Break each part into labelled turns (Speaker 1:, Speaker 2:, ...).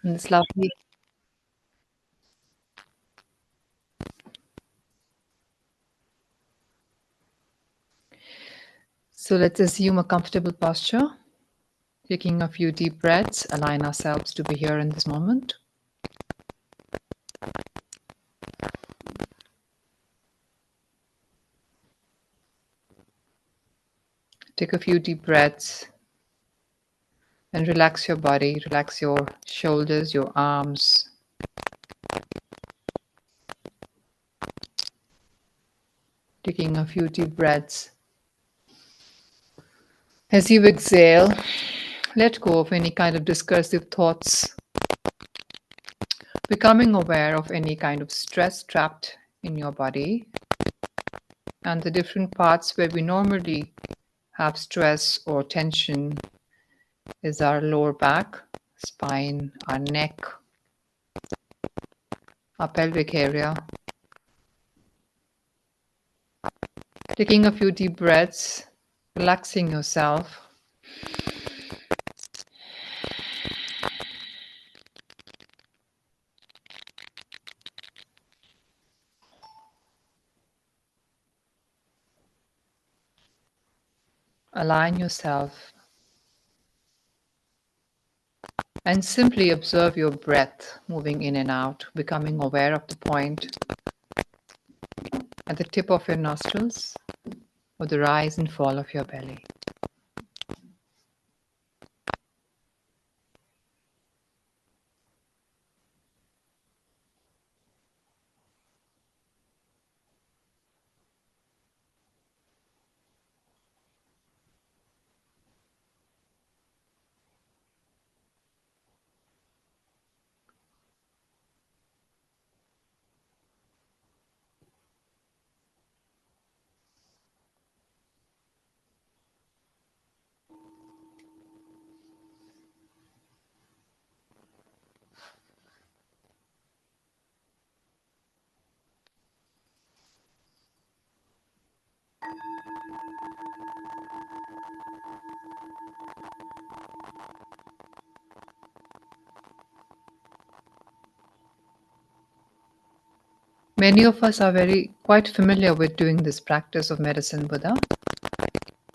Speaker 1: And it's lovely. So let's assume a comfortable posture, taking a few deep breaths, align ourselves to be here in this moment. Take a few deep breaths and relax your body, relax your shoulders, your arms. Taking a few deep breaths. As you exhale, let go of any kind of discursive thoughts, becoming aware of any kind of stress trapped in your body and the different parts where we normally have stress or tension is our lower back, spine, our neck, our pelvic area. Taking a few deep breaths, relaxing yourself. Align yourself and simply observe your breath moving in and out, becoming aware of the point at the tip of your nostrils or the rise and fall of your belly. Many of us are quite familiar with doing this practice of medicine Buddha.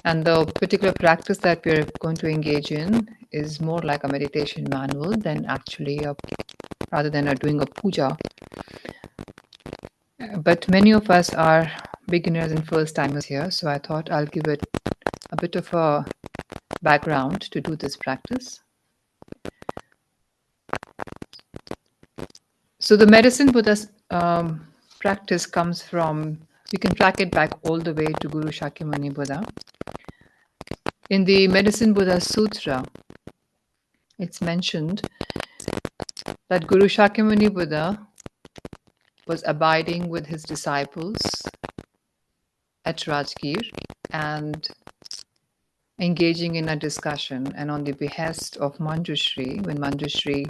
Speaker 1: And the particular practice that we're going to engage in is more like a meditation manual than actually rather than doing a puja. But many of us are beginners and first timers here, so I thought I'll give it a bit of a background to do this practice. So the medicine Buddha's practice comes from, we can track it back all the way to Guru Shakyamuni Buddha. In the Medicine Buddha Sutra, it's mentioned that Guru Shakyamuni Buddha was abiding with his disciples at Rajgir and engaging in a discussion. And on the behest of Manjushri, when Manjushri,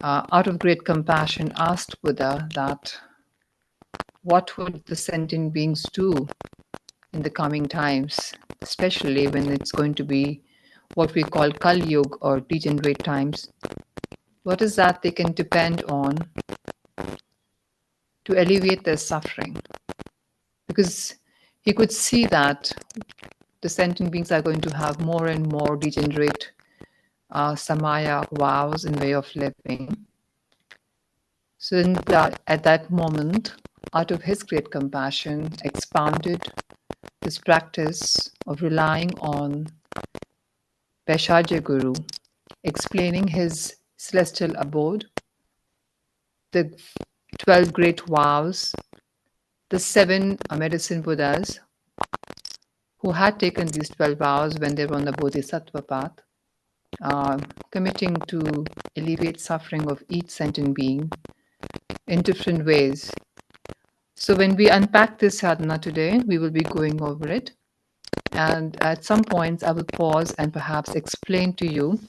Speaker 1: out of great compassion, asked Buddha that what would the sentient beings do in the coming times, especially when it's going to be what we call Kali Yuga or degenerate times. What is that they can depend on to alleviate their suffering? Because he could see that the sentient beings are going to have more and more degenerate samaya vows in way of living. So at that moment, out of his great compassion, expounded this practice of relying on Vaishajya Guru, explaining his celestial abode, the 12 great vows, the 7 medicine Buddhas who had taken these 12 vows when they were on the Bodhisattva path, committing to alleviate suffering of each sentient being in different ways. So when we unpack this sadhana today, we will be going over it. And at some points, I will pause and perhaps explain to you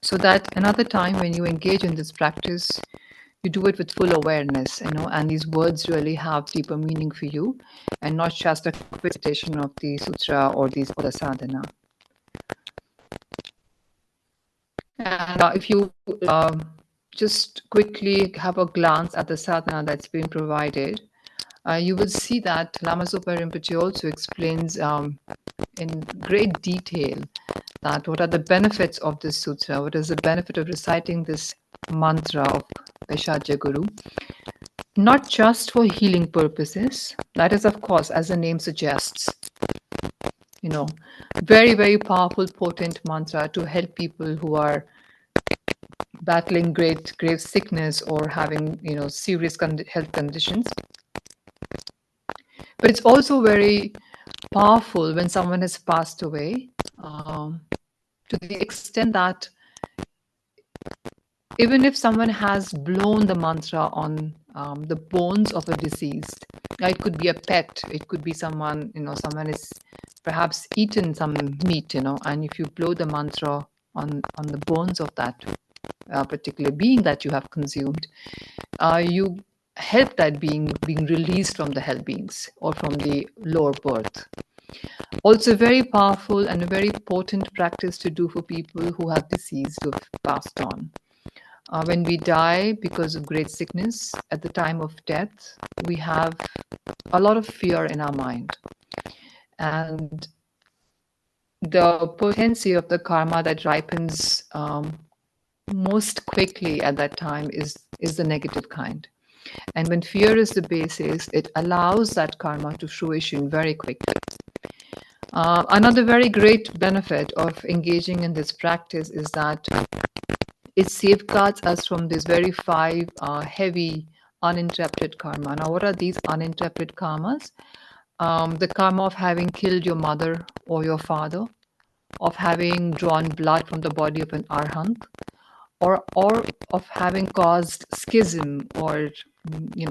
Speaker 1: so that another time when you engage in this practice, you do it with full awareness, and these words really have deeper meaning for you and not just a recitation of the sutra or these Buddha sadhana. And if you just quickly have a glance at the sadhana that's been provided, you will see that Lama Zopa Rinpoche also explains in great detail that what are the benefits of this sutra, what is the benefit of reciting this mantra of Vaishajya Guru, not just for healing purposes. That is, of course, as the name suggests, very, very powerful, potent mantra to help people who are battling grave sickness or having, serious health conditions. But it's also very powerful when someone has passed away, to the extent that even if someone has blown the mantra on the bones of a deceased, it could be a pet, it could be someone, someone is perhaps eaten some meat, and if you blow the mantra on the bones of that particular being that you have consumed, you help that being being released from the hell beings or from the lower birth. Also very powerful and a very potent practice to do for people who have deceased, who have passed on. When we die because of great sickness, at the time of death, we have a lot of fear in our mind. And the potency of the karma that ripens most quickly at that time is the negative kind. And when fear is the basis, it allows that karma to fruition very quickly. Another very great benefit of engaging in this practice is that it safeguards us from these very 5 heavy uninterrupted karma. Now, what are these uninterrupted karmas? The karma of having killed your mother or your father, of having drawn blood from the body of an arhat, or of having caused schism or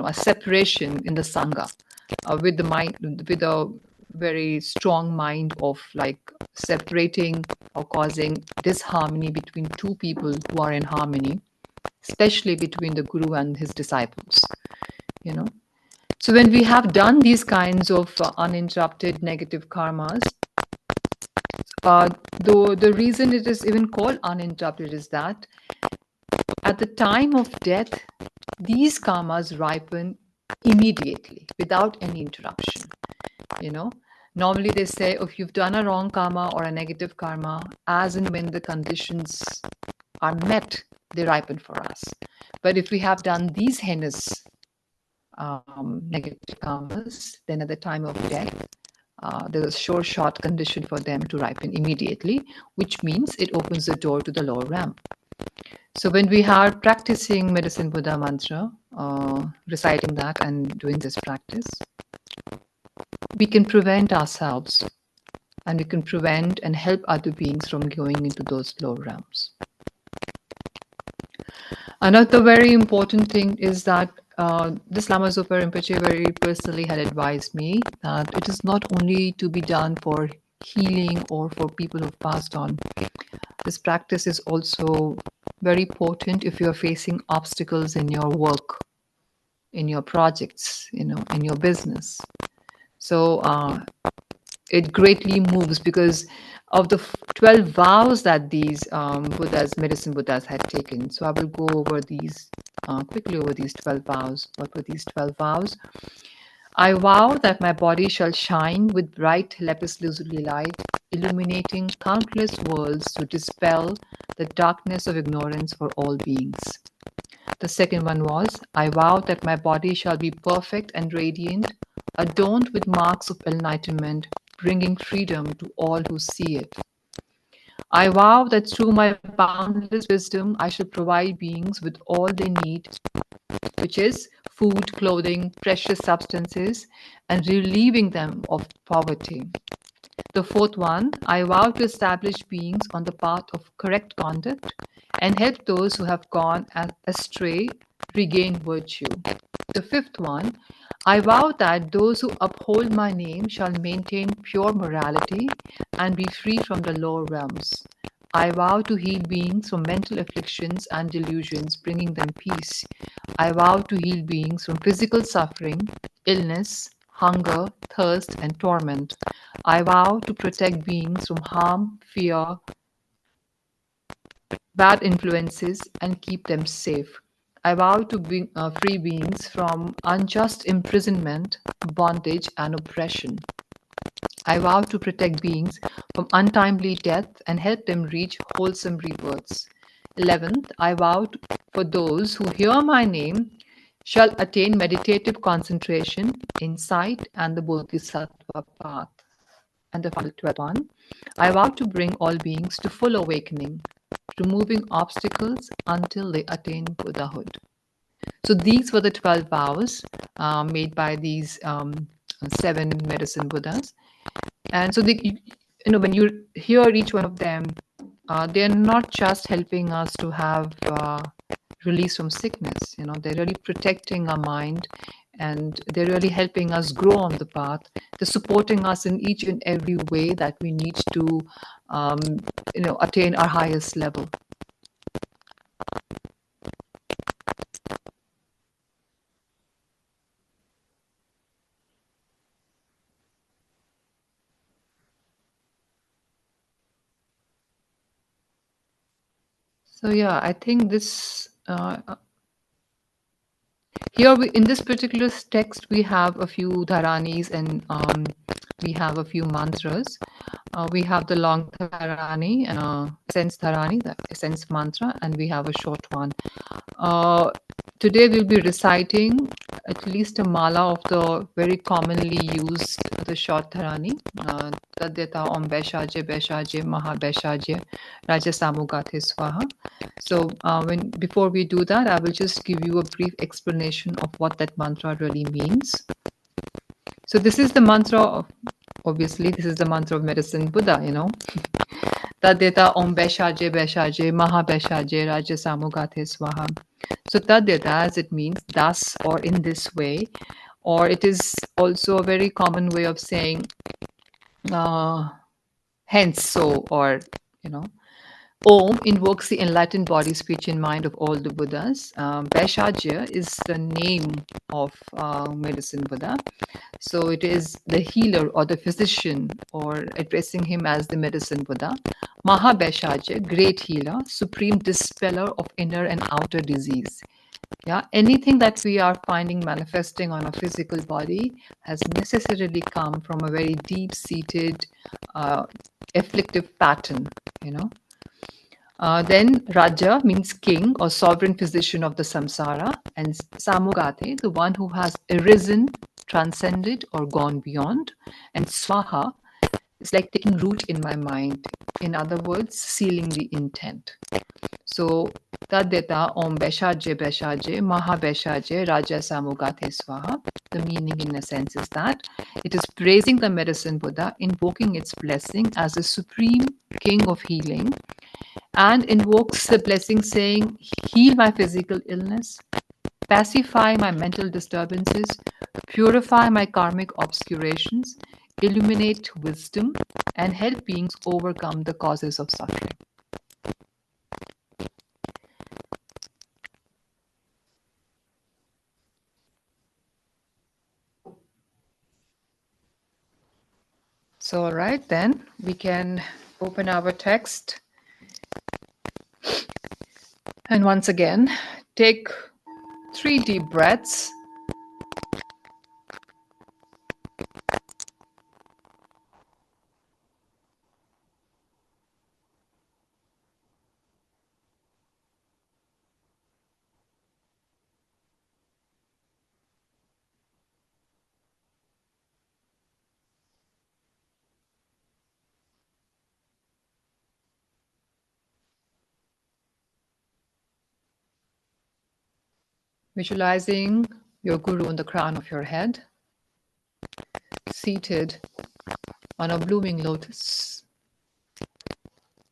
Speaker 1: a separation in the sangha, with the mind, with a very strong mind of like separating or causing disharmony between two people who are in harmony, especially between the guru and his disciples. So when we have done these kinds of uninterrupted negative karmas, though the reason it is even called uninterrupted is that at the time of death, these karmas ripen immediately without any interruption. Normally they say, if you've done a wrong karma or a negative karma, as and when the conditions are met, they ripen for us. But if we have done these heinous negative karmas, then at the time of death, there's a sure shot condition for them to ripen immediately, which means it opens the door to the lower realm. So when we are practicing Medicine Buddha mantra, reciting that and doing this practice, we can prevent ourselves and we can prevent and help other beings from going into those lower realms. Another very important thing is that this Lama Zopa Rinpoche very personally had advised me that it is not only to be done for healing or for people who've passed on. This practice is also very potent if you're facing obstacles in your work, in your projects, in your business. So it greatly moves because of the 12 vows that these medicine Buddhas had taken. So I will go over these quickly over these 12 vows. What were these 12 vows? I vow that my body shall shine with bright lapis lazuli light, illuminating countless worlds to dispel the darkness of ignorance for all beings. The second one was, I vow that my body shall be perfect and radiant, adorned with marks of enlightenment, bringing freedom to all who see it. I vow that through my boundless wisdom, I shall provide beings with all they need, which is food, clothing, precious substances, and relieving them of poverty. The fourth one, I vow to establish beings on the path of correct conduct and help those who have gone astray regain virtue. The fifth one, I vow that those who uphold my name shall maintain pure morality and be free from the lower realms. I vow to heal beings from mental afflictions and delusions, bringing them peace. I vow to heal beings from physical suffering, illness, hunger, thirst, and torment. I vow to protect beings from harm, fear, bad influences and keep them safe. I vow to free beings from unjust imprisonment, bondage, and oppression. I vow to protect beings from untimely death and help them reach wholesome rebirths. 11th, I vow for those who hear my name shall attain meditative concentration, insight, and the Bodhisattva path. And the final 12th one, I vow to bring all beings to full awakening, removing obstacles until they attain Buddhahood. So these were the 12 vows made by these 7 medicine Buddhas. And so, when you hear each one of them, they're not just helping us to have release from sickness. They're really protecting our mind, and they're really helping us grow on the path. They're supporting us in each and every way that we need to, attain our highest level. So yeah, I think this here in this particular text we have a few dharanis and we have a few mantras. We have the long dharani, essence dharani, the essence mantra, and we have a short one. Today we'll be reciting at least a mala of the very commonly used, the short dharani. Tadyata Om Beshaje Beshaje Maha Beshaje Raja Samugate Swaha. So before we do that, I will just give you a brief explanation of what that mantra really means. So this is the mantra of, obviously, this is the mantra of medicine Buddha, Tadyata Om Beshaje Beshaje Maha Beshaje Raja Samugate Swaha. So Tadyata, as it means thus or in this way, or it is also a very common way of saying hence so, or Om invokes the enlightened body, speech, and mind of all the Buddhas. Beshaja is the name of medicine Buddha. So it is the healer or the physician, or addressing him as the medicine Buddha. Mahabeshaja, great healer, supreme dispeller of inner and outer disease. Yeah, anything that we are finding manifesting on a physical body has necessarily come from a very deep-seated afflictive pattern, Then Raja means king or sovereign physician of the samsara, and Samugate, the one who has arisen, transcended, or gone beyond, and Swaha is like taking root in my mind. In other words, sealing the intent. So Tadyata Om Beshaje Beshaje Maha Beshaje Raja Samugate Swaha. The meaning in a sense is that it is praising the medicine Buddha, invoking its blessing as the supreme king of healing, and invokes the blessing saying, heal my physical illness, pacify my mental disturbances, purify my karmic obscurations, illuminate wisdom, and help beings overcome the causes of suffering. So, all right, then we can open our text. And once again, take 3 deep breaths. Visualizing your guru on the crown of your head, seated on a blooming lotus,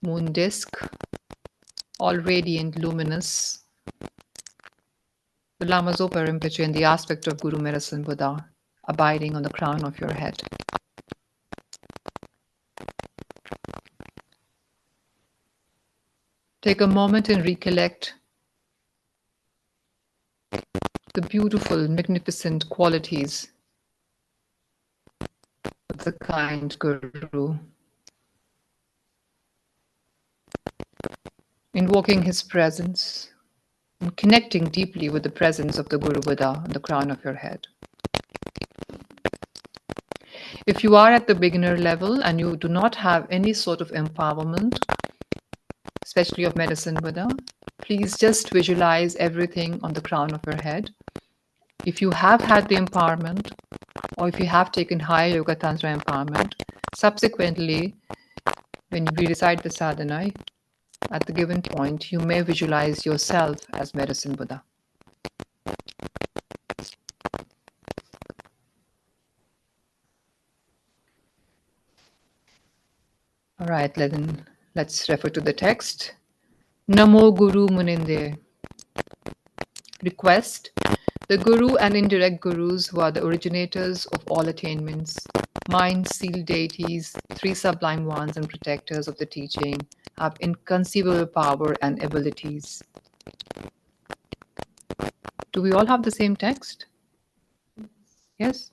Speaker 1: moon disk, all radiant, luminous, the Lama Zopa Rinpoche in the aspect of Guru Medicine Buddha abiding on the crown of your head. Take a moment and recollect the beautiful, magnificent qualities of the kind Guru. invoking his presence and connecting deeply with the presence of the Guru Buddha on the crown of your head. If you are at the beginner level and you do not have any sort of empowerment, especially of Medicine Buddha, please just visualize everything on the crown of your head. If you have had the empowerment, or if you have taken higher Yoga Tantra empowerment, subsequently, when we recite the sadhana, at the given point, you may visualize yourself as Medicine Buddha. All right, then let's refer to the text. Namo Guru Muninde. Request the Guru and indirect Gurus who are the originators of all attainments, mind-sealed deities, three sublime ones and protectors of the teaching, have inconceivable power and abilities. Do we all have the same text? Yes?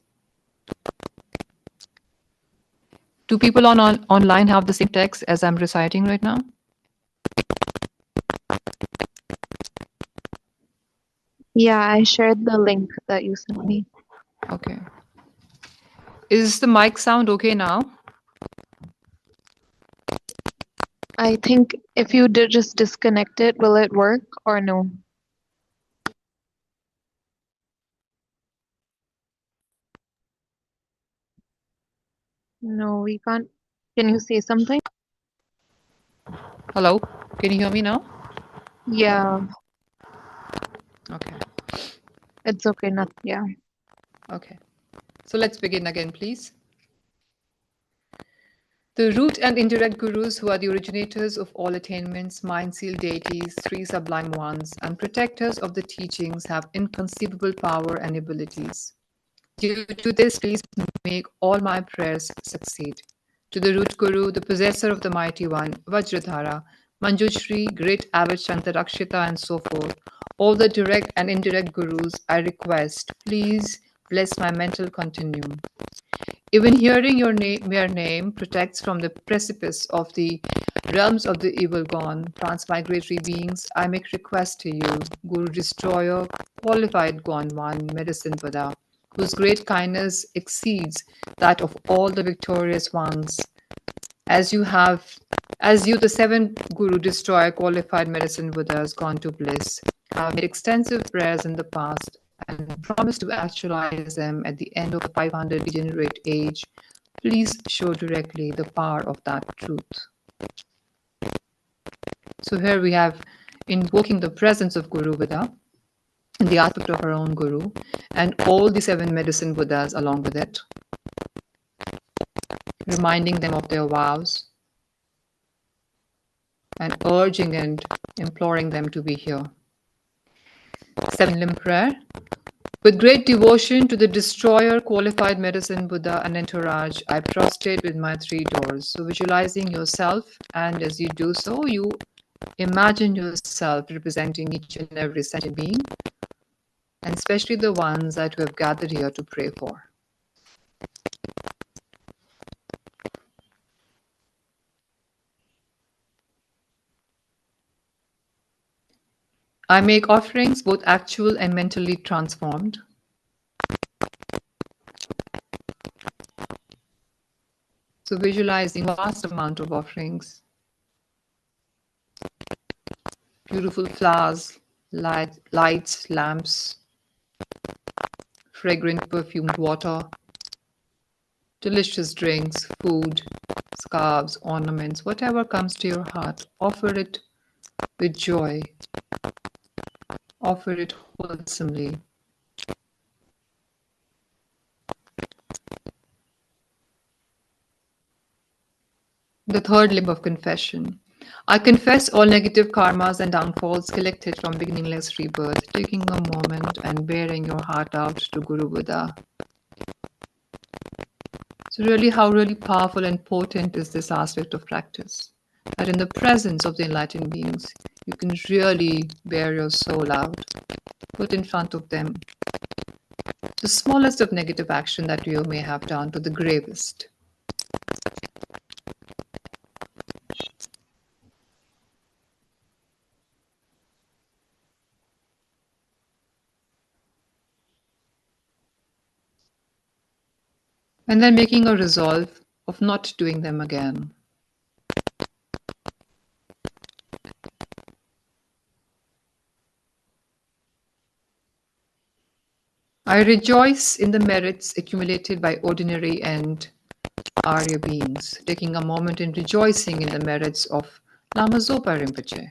Speaker 1: Do people online have the same text as I'm reciting right now?
Speaker 2: Yeah, I shared the link that you sent me.
Speaker 1: Okay. Is the mic sound okay now?
Speaker 2: I think if you did just disconnect it, will it work or no? No, we can't. Can you say something?
Speaker 1: Hello? Can you hear me now?
Speaker 2: Yeah,
Speaker 1: Okay.
Speaker 2: it's okay. Not, yeah.
Speaker 1: Okay. So let's begin again, please. The root and indirect gurus who are the originators of all attainments, mind-sealed deities, three sublime ones, and protectors of the teachings have inconceivable power and abilities. Due to this, please make all my prayers succeed. To the root guru, the possessor of the mighty one, Vajradhara, Manjushri, great avid Shantarakshita, and so forth, all the direct and indirect gurus, I request, please bless my mental continuum. Even hearing your mere name protects from the precipice of the realms of the evil gone. Transmigratory beings, I make request to you, Guru Destroyer, qualified Gone One, Medicine Buddha, whose great kindness exceeds that of all the victorious ones. As you, the seven Guru Destroyer, qualified Medicine Buddhas gone to bliss, have made extensive prayers in the past and promise to actualize them at the end of the 500 degenerate age, please show directly the power of that truth. So here we have invoking the presence of Guru Buddha in the aspect of our own Guru and all the seven medicine Buddhas along with it, reminding them of their vows and urging and imploring them to be here. Seven limb prayer. With great devotion to the destroyer, qualified medicine Buddha and entourage, I prostrate with my three doors. So visualizing yourself, and as you do so, you imagine yourself representing each and every sentient being, and especially the ones that we have gathered here to pray for. I make offerings both actual and mentally transformed. So visualizing vast amount of offerings, beautiful flowers, lights, lamps, fragrant perfumed water, delicious drinks, food, scarves, ornaments, whatever comes to your heart, offer it with joy, offer it wholesomely. The third limb of confession. I confess all negative karmas and downfalls collected from beginningless rebirth, taking a moment and bearing your heart out to Guru Buddha. So really, how really powerful and potent is this aspect of practice? That in the presence of the enlightened beings, you can really bear your soul out, put in front of them the smallest of negative action that you may have done to the gravest. And then making a resolve of not doing them again. I rejoice in the merits accumulated by ordinary and Arya beings, taking a moment in rejoicing in the merits of Lama Zopa Rinpoche.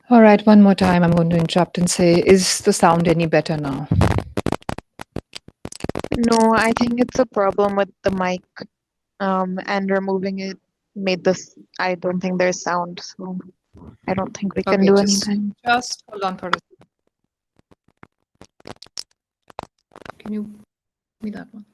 Speaker 1: All right, one more time I'm going to interrupt and say, is the sound any better now?
Speaker 2: No, I think it's a problem with the mic, and removing it made this. I don't think there's sound, so I don't think we can
Speaker 1: Okay,
Speaker 2: do
Speaker 1: just
Speaker 2: anything.
Speaker 1: hold on for a second. Can you give me that one?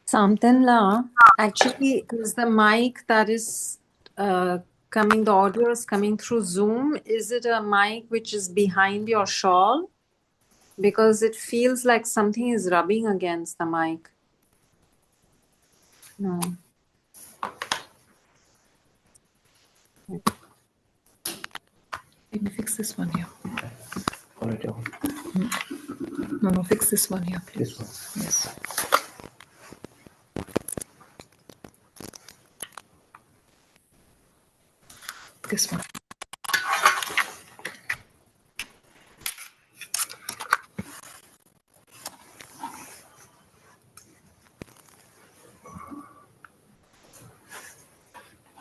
Speaker 3: Samtenla, actually, is the mic that is coming, the audio is coming through Zoom. Is it a mic which is behind your shawl? Because it feels like something is rubbing against the mic. No.
Speaker 1: Let me fix this one here. No, fix this one here, please. This one? Yes. This one.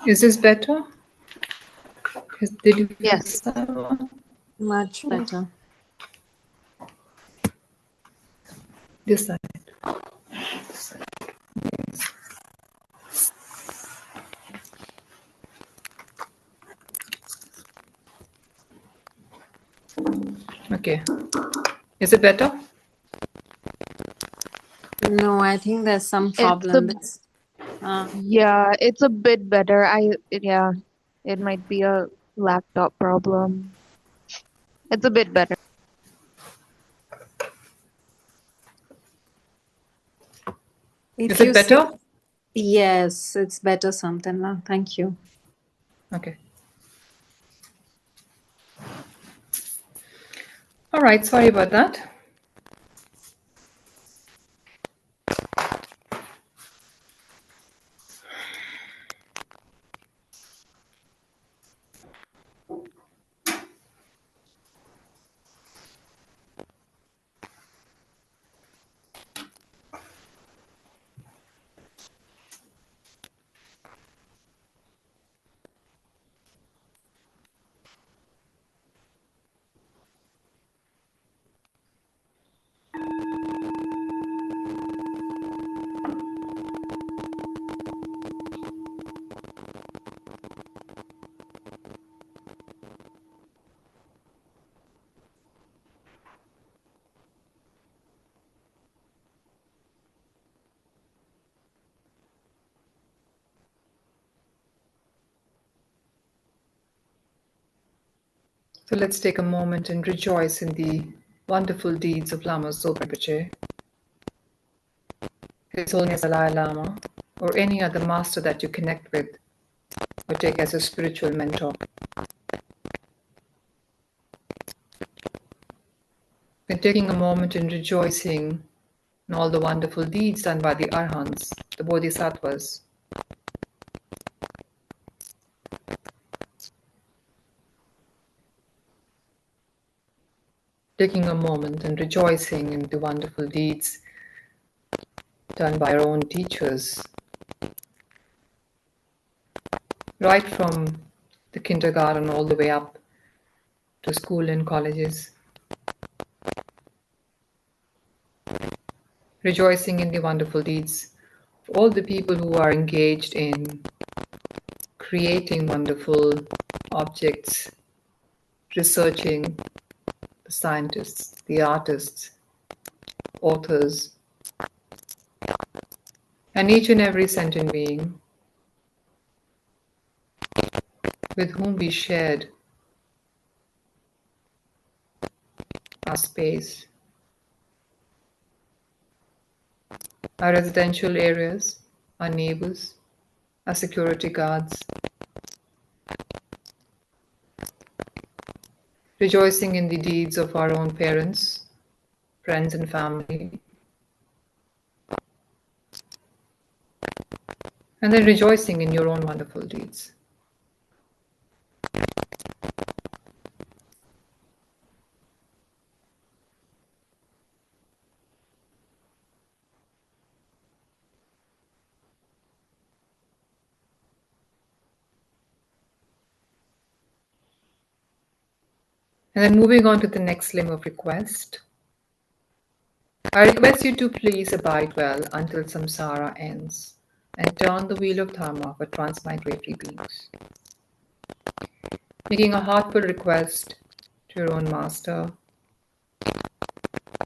Speaker 1: Is this better? Did you fix
Speaker 2: Yes.
Speaker 1: that one?
Speaker 3: Much better.
Speaker 1: This side. Okay. Is it better?
Speaker 3: No, I think there's some problem.
Speaker 2: Yeah, it's a bit better. Yeah, it might be a laptop problem. It's a bit better.
Speaker 1: Is it better?
Speaker 3: Yes, it's better, Samtenla. Thank you.
Speaker 1: Okay. All right, sorry about that. So let's take a moment and rejoice in the wonderful deeds of Lama Zopa Rinpoche, His Holiness Dalai Lama, or any other master that you connect with or take as a spiritual mentor. We're taking a moment and rejoicing in all the wonderful deeds done by the Arhants, the Bodhisattvas. Taking a moment and rejoicing in the wonderful deeds done by our own teachers, right from the kindergarten all the way up to school and colleges. Rejoicing in the wonderful deeds of all the people who are engaged in creating wonderful objects, researching, the scientists, the artists, authors, and each and every sentient being with whom we shared our space, our residential areas, our neighbors, our security guards, rejoicing in the deeds of our own parents, friends and family, and then rejoicing in your own wonderful deeds. And then moving on to the next limb of request. I request you to please abide well until samsara ends and turn the wheel of dharma for transmigratory beings. Making a heartfelt request to your own master.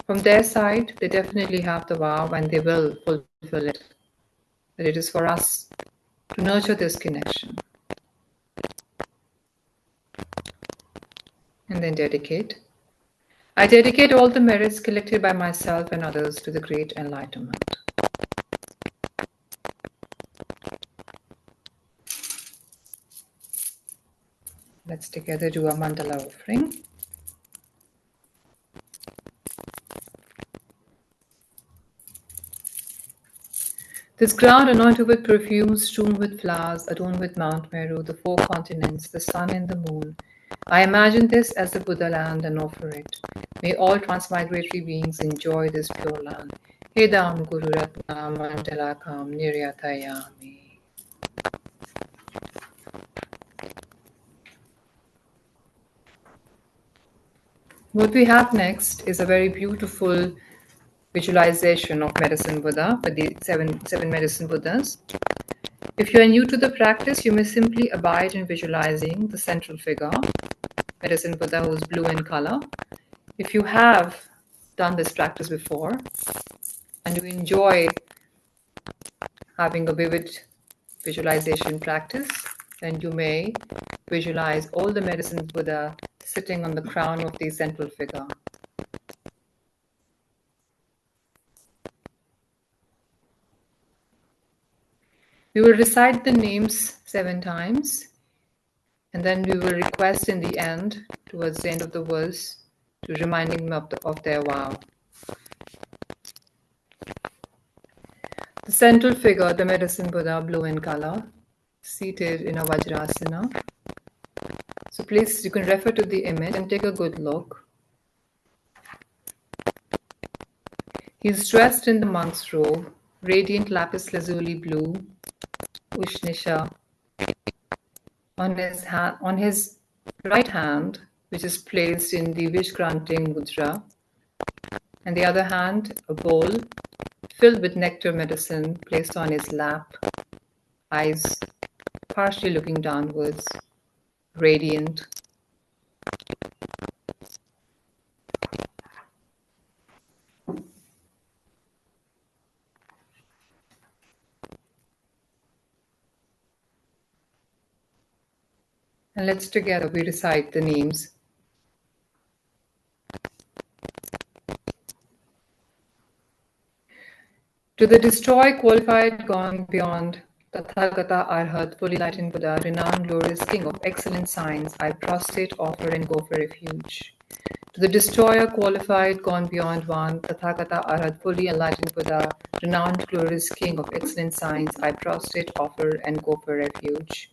Speaker 1: From their side, they definitely have the vow and they will fulfill it. But it is for us to nurture this connection. And then dedicate. I dedicate all the merits collected by myself and others to the great enlightenment. Let's together do a mandala offering. This ground anointed with perfumes, strewn with flowers, adorned with Mount Meru, the 4 continents, the sun and the moon. I imagine this as the Buddha land and offer it. May all transmigratory beings enjoy this pure land. Hedam Guru Ratna Mandalakam Niryatayami. What we have next is a very beautiful visualization of Medicine Buddha for the seven Medicine Buddhas. If you are new to the practice, you may simply abide in visualizing the central figure, Medicine Buddha, who is blue in color. If you have done this practice before and you enjoy having a vivid visualization practice, then you may visualize all the Medicine Buddha sitting on the crown of the central figure. We will recite the names 7 times, and then we will request in the end, towards the end of the verse, to reminding them of their vow. The central figure, the Medicine Buddha, blue in color, seated in a Vajrasana. So please, you can refer to the image and take a good look. He is dressed in the monk's robe, radiant lapis lazuli blue, Ushnisha. On his right hand, which is placed in the wish-granting mudra, and the other hand, a bowl filled with nectar medicine placed on his lap, eyes partially looking downwards, radiant. And let's together we recite the names. To the destroyed, qualified, gone beyond, Tathagata Arhat, fully enlightened Buddha, renowned, glorious King of excellent science, I prostrate, offer, and go for refuge. To the destroyer, qualified, gone beyond one, Tathagata Arhat, fully enlightened Buddha, renowned, glorious King of excellent science, I prostrate, offer, and go for refuge.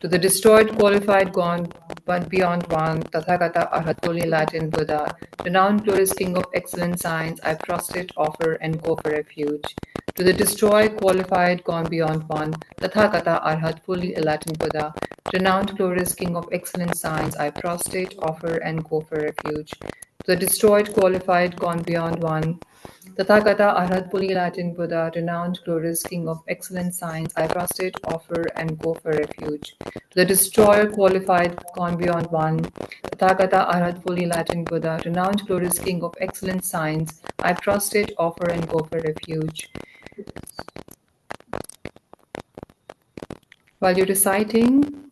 Speaker 1: To the destroyed, qualified, gone beyond one, Tathagata Arhat, fully enlightened Buddha, renowned, glorious King of excellent science, I prostrate, offer, and go for refuge. To the destroyed, qualified, gone beyond one, Tathagata Arhat, fully enlightened Buddha, renowned, glorious King of excellent science, I prostrate, offer, and go for refuge. To the destroyed, qualified, gone beyond one, Tathagata, Arhat, fully enlightened Buddha, renowned, glorious, King of excellent science, I prostrate, offer, and go for refuge. To the destroyer, qualified, gone beyond one. Tathagata, Arhat, fully enlightened Buddha, renowned, glorious, King of excellent science, I prostrate, offer, and go for refuge. While you're reciting,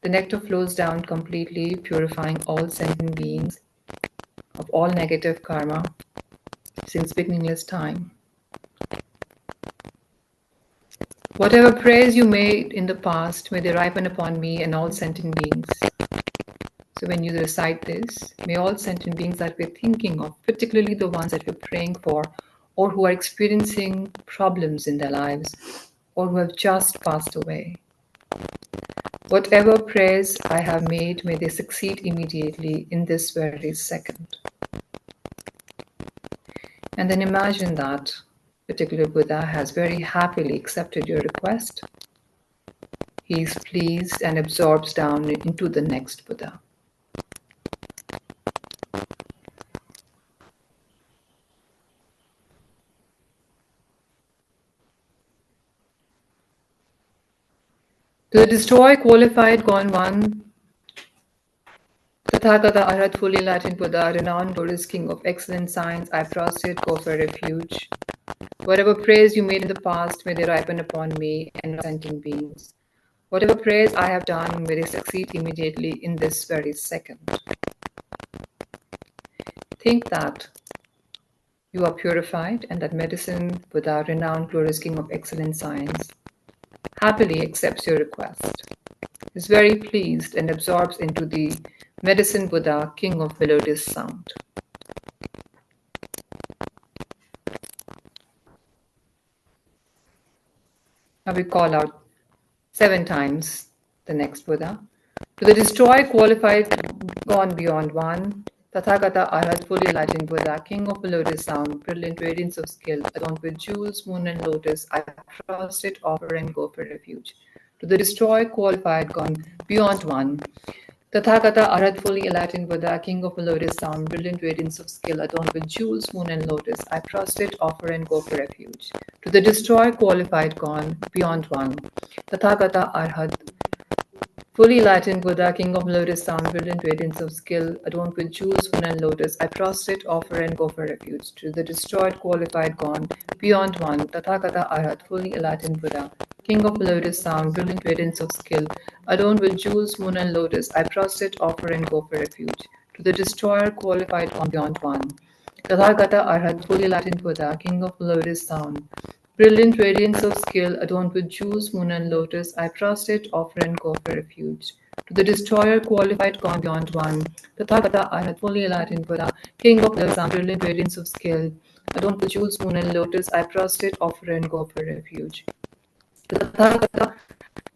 Speaker 1: the nectar flows down completely, purifying all sentient beings of all negative karma since beginningless time. Whatever prayers you made in the past, may they ripen upon me and all sentient beings. So when you recite this, may all sentient beings that we're thinking of, particularly the ones that we're praying for, or who are experiencing problems in their lives, or who have just passed away, whatever prayers I have made, may they succeed immediately in this very second. And then imagine that particular Buddha has very happily accepted your request. He is pleased and absorbs down into the next Buddha. To the destroy, qualified, gone one, Tathagata, Arhat, fully enlightened Buddha, renowned glorious King of excellent science, I prostrate, go for refuge. Whatever prayers you made in the past, may they ripen upon me and sentient beings. Whatever prayers I have done, may they succeed immediately in this very second. Think that you are purified and that medicine Buddha, renowned glorious King of excellent science, happily accepts your request, is very pleased and absorbs into the medicine Buddha, King of melodious sound. Now we call out 7 times the next Buddha. To the destroy, qualified, gone beyond one, Tathagata, Arhat, fully enlightened Buddha, King of melodious sound, brilliant radiance of skill, adorned with jewels, moon, and lotus, I prostrate, offer, and go for refuge. To the destroy, qualified, gone beyond one, Tathagata, Arhat, fully enlightened Buddha, King of melodious sound, brilliant radiance of skill, adorned with jewels, moon, and lotus, I prostrate, offer, and go for refuge. To the destroy, qualified, gone beyond one, Tathagata, Arhat, fully enlightened Buddha, King of melodious sound, brilliant radiance of skill, adorned with jewels, moon, and lotus, I prostrate, offer, and go for refuge. To the destroyed, qualified, gone beyond one, Tathagata, Arhat, fully enlightened Buddha, King of melodious sound, brilliant radiance of skill, adorned with jewels, moon, and lotus, I prostrate, offer, and go for refuge. To the destroyer, qualified, gone beyond one, Tathagata, Arhat, fully enlightened Buddha, King of melodious sound, brilliant radiance of skill, adorned with jewels, moon, and lotus, I prostrate, offer, and go for refuge. To the destroyer, qualified, gone beyond one, Tathagata, Arhat, fully enlightened Buddha, King of the sun, brilliant radiance of skill, adorned with jewels, moon, and lotus, I prostrate, offer, and go for refuge. To Tathagata,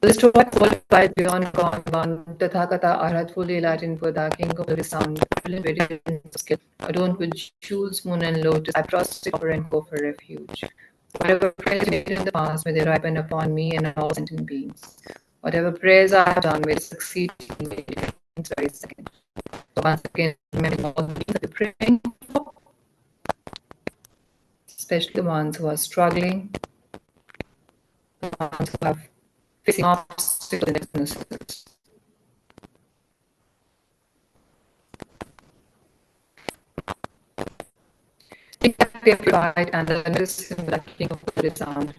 Speaker 1: the destroyer, qualified, beyond gone one, Tathagata, Arhat, fully enlightened Buddha, King of the sun, brilliant radiance of skill, adorned with jewels, moon, and lotus, I prostrate, offer, and go for refuge. Whatever prayers made in the past, may they ripen upon me and all sentient beings. Whatever prayers I have done, may they succeed in this very second. So once again, remember all the beings that we're praying for, especially the ones who are struggling, the ones who are facing obstacles in their businesses. Think that they are purified and the medicine that King of the sound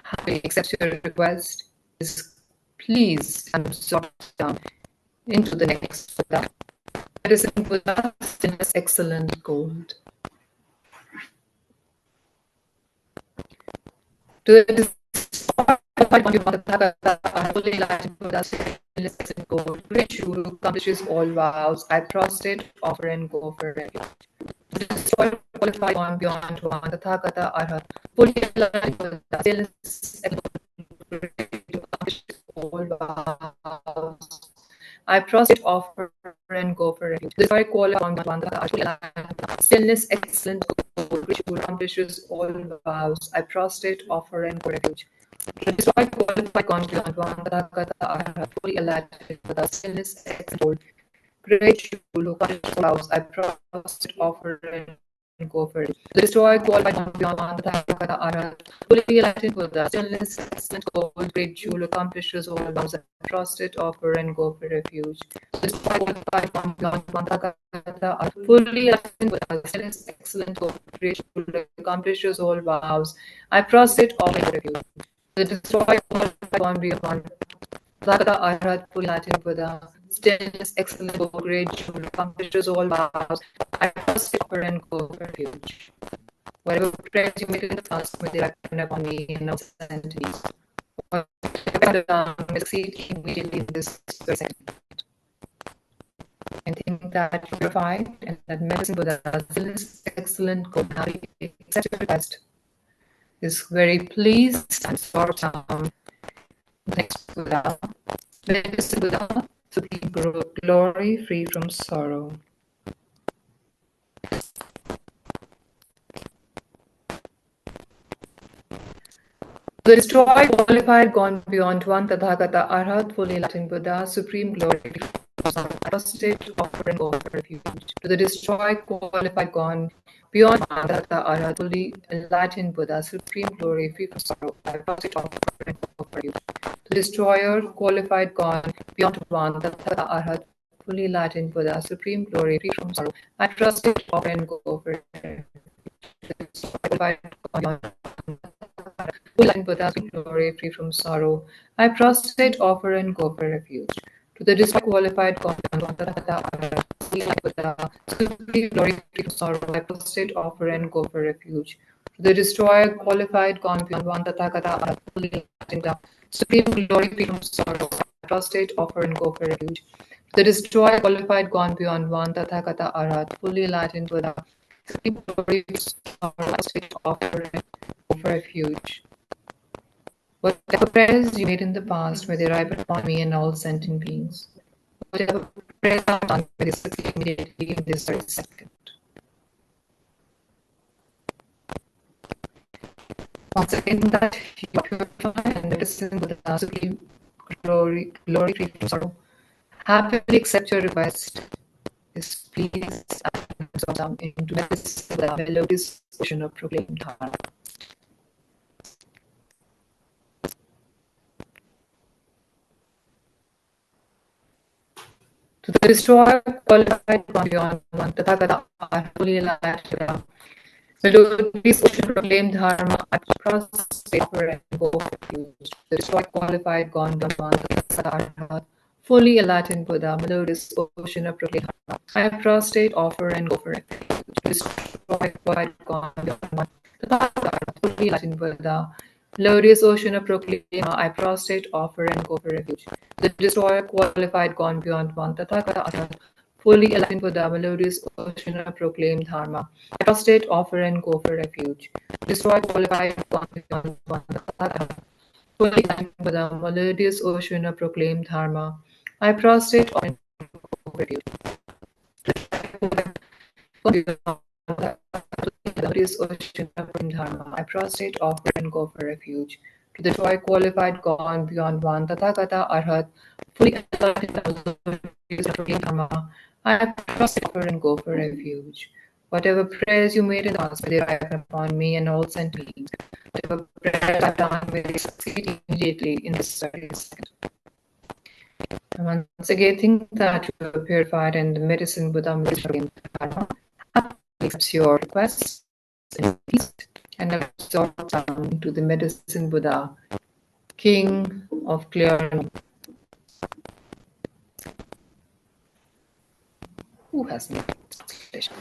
Speaker 1: happily accepts your request, is pleased and absorbed down into the next Buddha. Medicine Buddha, sinless, excellent gold. To the fully enlightened Buddha, sinless, excellent gold. Great Guru accomplishes all vows. I prostrate, offer, and go for refuge. To destroy, qualified, on beyond one, Tathagata, Arhat, fully enlightened Buddha, sinless, all vows. I prostrate, offer, and go for refuge. The destroy, qualified, on beyond one, sinless, excellent gold, which accomplishes all vows. I prostrate, offer, and go for refuge. The destroy, qualified, gone beyond one, Tathagata, Arhat, fully enlightened Buddha, sinless, excellent gold. Great Guru, vows, I prostrate, offer, and and go for it. The destroyer qualified beyond one, the Tathagata Arhat, fully enlightened Buddha, stillness, excellent gold, great jewel, accomplishes all bounds, prostrate, offer and go for refuge. The destroyer qualified one beyond one, the Tathagata Arhat, fully enlightened Buddha, stillness, excellent gold, great jewel, accomplishes all vows. I prostrate, offer and refuge. The destroyer qualified one beyond one, Tathagata Arhat, fully enlightened Buddha, stillness, excellent, gold, great jewel, accomplishes all vows. I prostrate, offer and go for refuge. Whatever prayers you make in the past, may they return upon me and now send me. Whatever done, may succeed immediately in this very second. And think that you purified and that medicine Buddha, this excellent, good, happy, accepted request is very pleased and sorrow down. Next Buddha, medicine Buddha, supreme glory, free from sorrow. The destroyed, qualified, gone beyond one, Tathagata Arhat, fully enlightened Buddha, supreme glory, prostrate, offer and go for refuge. To the destroyed, qualified, gone beyond one, Tathagata Arhat, fully enlightened Buddha, supreme glory, free from sorrow, I prostrate, offer and go for refuge. To the destroyer, qualified, gone beyond one, Tathagata Arhat, fully enlightened Buddha, supreme glory, free from sorrow, I prostrate, offer and go for refuge. Qualified, gone beyond full and Buddha's glory, free from sorrow, I prostrate, offer, and go for refuge. To the destroyed, qualified, gone beyond full and Buddha, supreme glory, free from sorrow, I prostrate, offer, and go for refuge. To the destroyer, qualified, gone beyond one, Tathagata, fully enlightened, supreme glory, free from sorrow, I prostrate, offer, and go for refuge. To the destroyer, qualified, gone beyond one, Tathagata, Arhat, fully enlightened Buddha, supreme glory, free from sorrow, I prostrate, offer, and go for refuge. Whatever prayers you made in the past, may they ripen upon me and all sentient beings. Whatever prayers I have done, may they succeed immediately in this very second. Once again, that you purify and medicine with the supreme glory, free from sorrow. Happily accept your request. Is pleased and so down into medicine with a melodious ocean of proclaimed dharma. To the destroyer, qualified beyond one, Tathagata, fully enlightened. Melodious ocean proclaimed dharma, I prostrate, offer and go for refuge. The destroyed, qualified, gone beyond one, Tathagata, fully enlightened Buddha, melodious ocean of proclaimed dharma, I prostrate, offer and go for refuge. The destroyed, qualified, gone beyond one, Tathagata, fully enlightened Buddha, melodious ocean of proclaim, I prostrate, offer, and go for refuge. The destroyer, qualified, gone beyond one, Tathagata, fully enlightened Buddha, melodious ocean of proclaimed dharma. I prostrate, offer, and go for refuge. Destroy, qualified, gone beyond one, Tathagata, fully enlightened Buddha, melodious ocean of proclaimed dharma. I prostrate, offer, and go for refuge. Melodious ocean of dharma. I prostrate, offer, and go for refuge. To the joy qualified, gone beyond one, Tathagata, Arhat, fully enlightened dharma. I prostrate, offer, and go for refuge. Whatever prayers you made in the past, may they ripen upon me and all sentient beings. Whatever prayers I've done, may they succeed immediately in this very second. And once again, think that you are purified and the medicine Buddha accepts your requests in peace and absorb down to the medicine Buddha, King of clear knowledge. Who has made translation?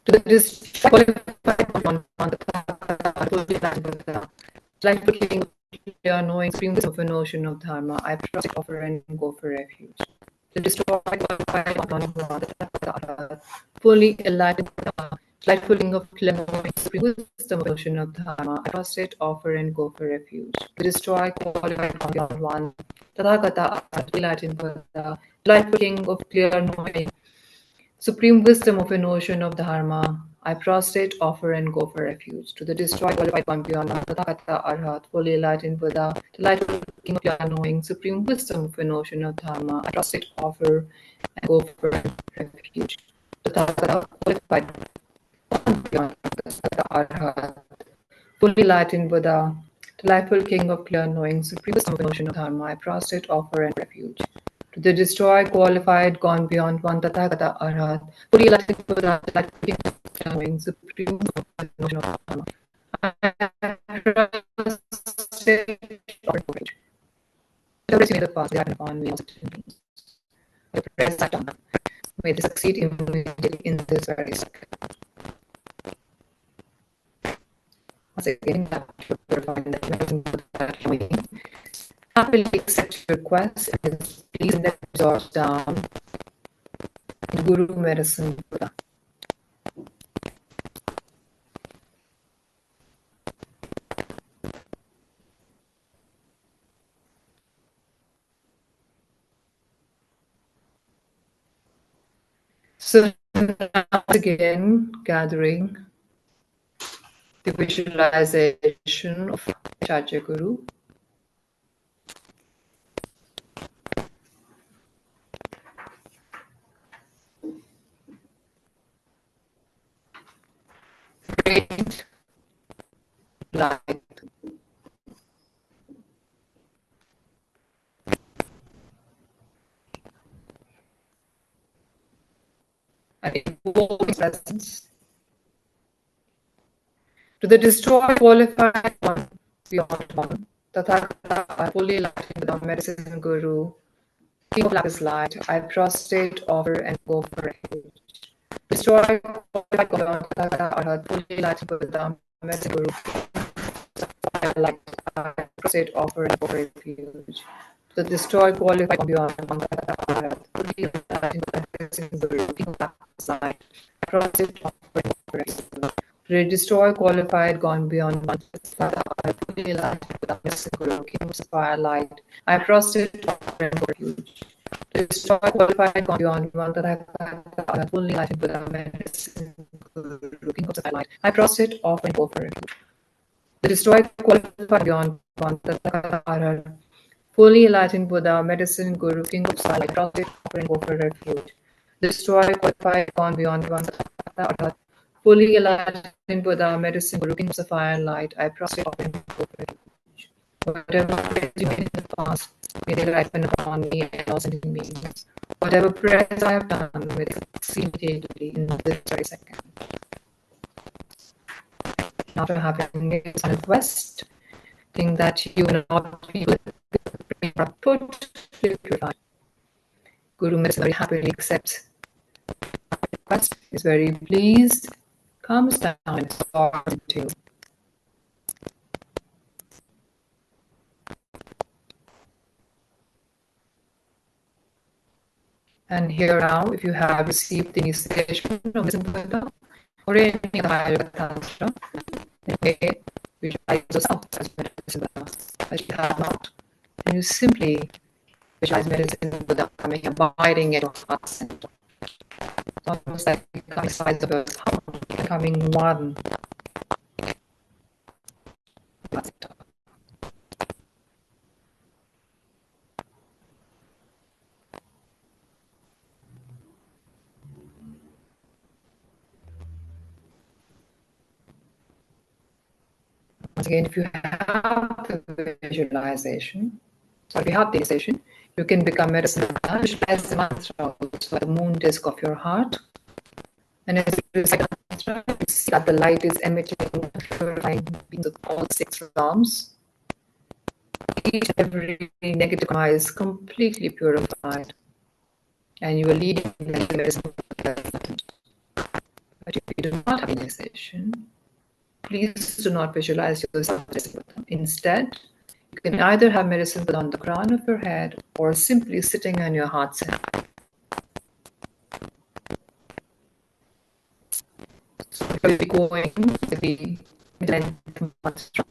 Speaker 1: To the disqualified one on the like the King of clear knowing, supreme wisdom of a notion of dharma, I prostrate, offer, and go for refuge. The destroyed qualified one the fully enlightened delightful King of clear knowing, supreme wisdom of a notion of dharma, I prostrate, offer, and go for refuge. The destroyed qualified one Tathagata, enlightened Buddha, delightful King of clear knowing, supreme wisdom of a notion of dharma, I prostrate, offer, and go for refuge. To the destroyed, qualified one beyond Tathagata, Arhat, fully enlightened Buddha, delightful King of clear knowing, supreme wisdom of a notion of dharma, I prostrate, offer, and go for refuge. Tathagata, qualified beyond the Arhat, fully enlightened Buddha, delightful king of clear knowing, supreme notion of dharma, I prostrate, offer, and refuge. To the destroyed, qualified, gone beyond one Tathagata Arhat, fully enlightened Buddha, delightful king of clear knowing, supreme notion of dharma, I prostrate, offer, and refuge. Whatever is in the past, they happen upon me, also the prayers I've done, may they succeed immediately in this very second. Once again, purifying the medicine that way. Happily accept your request and please let absorb down into Guru medicine Buddha. So now again, gathering the visualization of Acharya Guru. Great light. And invoking presence. To the destroyed, qualified one, beyond one, Tathagata, fully enlightened without medicine Guru, King of Lapis Light, I prostrate, offer, and go for refuge. Destroy, qualified, beyond Tathagata, Arhat, fully enlightened without medicine Guru, light, I prostrate, offer, and go for refuge. The destroyed, qualified, beyond one Tathagata, Arhat, fully enlightened without medicine Guru, King of Lapis Light, I prostrate, offer, and go for refuge. Destroy, qualified, gone beyond one fully enlightened without medicine Guru, King of Sapphire Light, I prostrate, offer, and go refuge. Destroy, qualified, gone beyond one fully enlightened without medicine Guru, King of Sapphire Light, I prostrate, offer, and go for refuge. The destroyed, qualified, beyond one fully enlightened Buddha, medicine Guru, King of Sapphire Light, prostrate, offer, and go for refuge. Destroy, qualified, gone beyond one fully enlightened Buddha, medicine Guru, King of Sapphire Light, I prostrate, offer, and go for refuge. Whatever prayers you made in the past, may they ripen upon me and all sentient beings. Whatever prayers I have done, may they succeed immediately in this very second. After having made this request, think that you will not be put purified. Guru medicine very happily accepts the request, is very pleased, comes down and absorbs into you. And here now, if you have received the initiation of medicine Buddha or any other higher tantra, then you may visualize yourself as medicine Buddha. But if you have not, then you simply visualize medicine Buddha coming, abiding in your heart center. It's almost like becoming the size of a thumb, becoming one. Once again, if you have the visualization, or if you have the visualization, you can become medicine Buddha, visualize the mantra, so the moon disk of your heart. And as you recite the mantra, you see that the light is emitting, purifying beings of all six realms. Each and every negative karma is completely purified. And you are leading the medicine Buddha. But if you do not have visualization, please do not visualize yourself as Buddha. Instead, you can either have medicine Buddha on the crown of your head or simply sitting on your heart center. So we'll be going to the enlightenment mantra.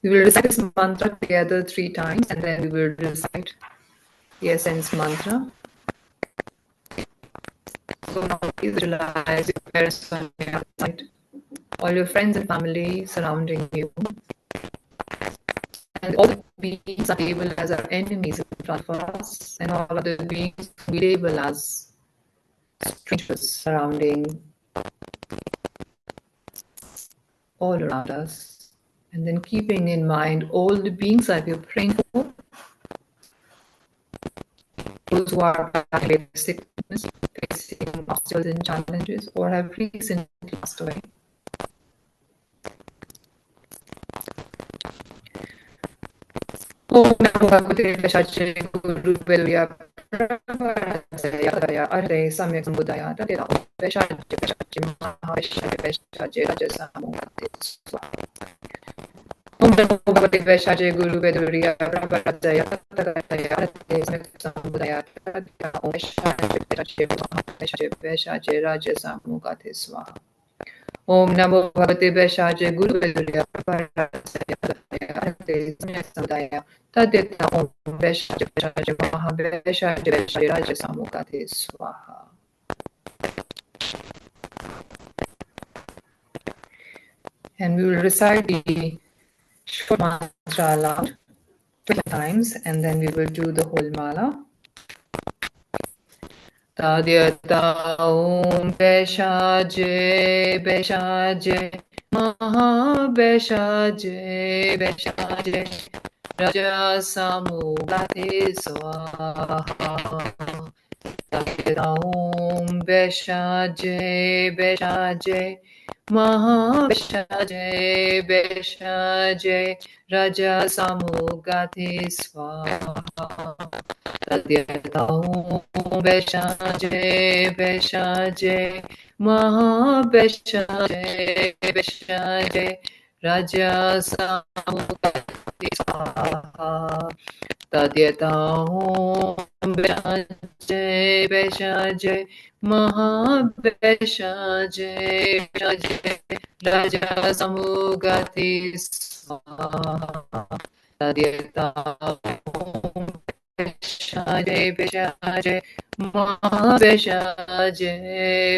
Speaker 1: We will recite this mantra together 3 times and then we will recite the essence mantra. So now please visualize your parents on your outside, all your friends and family surrounding you, And all the beings are labeled as our enemies in front of us, and all other beings we label as strangers surrounding all around us. And then keeping in mind all the beings that we're praying for, those who are battling sickness, facing obstacles and challenges, or have recently passed away. Om Namo Bhagavate Vaishnavi Guru Veduya Pravartaya Arhate Samyak Sambuddhaya Tateda Om Vaishnavi Vaishnavi Rajasamo Om Namo Bhagavate Vaishnavi Guru Veduya Pravartaya Arhate Samyak Sambuddhaya Tateda Om Vaishnavi Rajasamo Swaha. Om Namo Bhagavate Vaishnavi Guru Veduya Pravartaya Samudaya Tadeta Om Vaishnavi Vaishnavi Raja Samukate Swaha. And we will recite the short mantra aloud 20 times, and then we will do the whole mala. Tadyata Om Vaishnavi Vaishnavi Maha Vaishnavi Vaishnavi Raja Samugate Swaha. Om Vaishnavi Vaishnavi Maha Vaishnavi Vaishnavi Raja Samugate Swaha. Om Vaishnavi Vaishnavi Maha Vaishnavi Vaishnavi Raja Samugate Swaha. Tadyata Om Vaishnavi Vaishnavi Maha Vaishnavi Vaishnavi Raja Samugate Swaha. Tadyata Om Vaishnavi Vaishnavi Maha Vaishnavi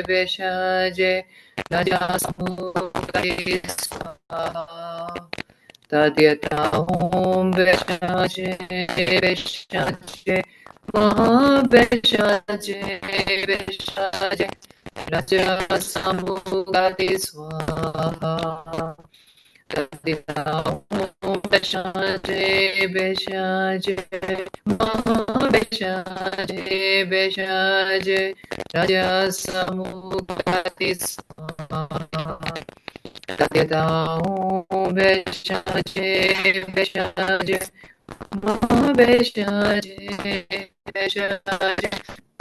Speaker 1: Vaishnavi Raja Samugate Swaha. Tadyata Om Vaishnavi Vaishnavi Maha Vaishnavi Vaishnavi Raja Samugate Swaha. Tadyata Om Vaishnavi Vaishnavi Maha Vaishnavi Vaishnavi Raja Samugate Swaha. Tadyata Om Vaishnavi Vaishnavi Maha Vaishnavi Vaishnavi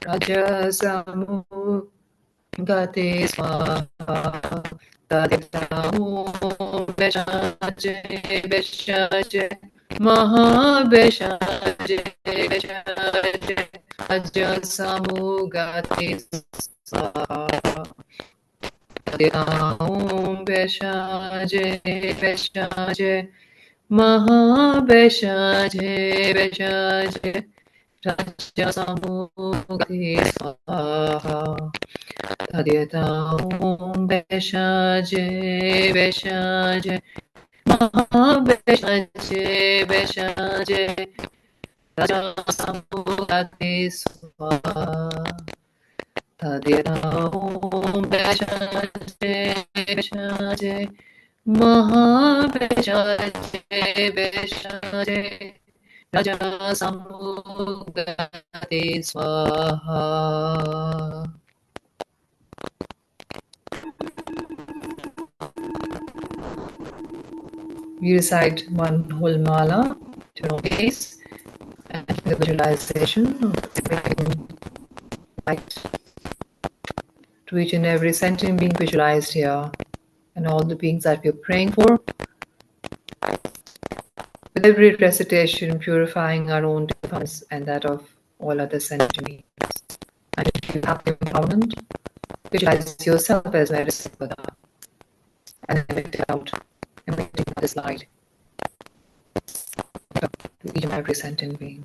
Speaker 1: Raja Samugate Swaha. Tadyata Om Vaishnavi Vaishnavi Maha Vaishnavi Vaishnavi Raja Samugate Swaha. Tadyata Om Vaishnavi Vaishnavi Maha Vaishnavi Vaishnavi Raja Samugate Swaha. Tadyata Om Vaishnavi Vaishnavi Maha Vaishnavi Vaishnavi Raja Samugate Swaha. Tadyata Om Vaishnavi Vaishnavi Maha Vaishnavi Vaishnavi Raja Samugate Swaha. We recite one whole mala to our base and the visualization of the light to each and every sentient being visualized here, and all the beings that we are praying for. With every recitation, purifying our own defense and that of all other sentient beings. And if you have the empowerment, visualize yourself as medicine Buddha, and then lift it out, emitting this light to each and every sentient being.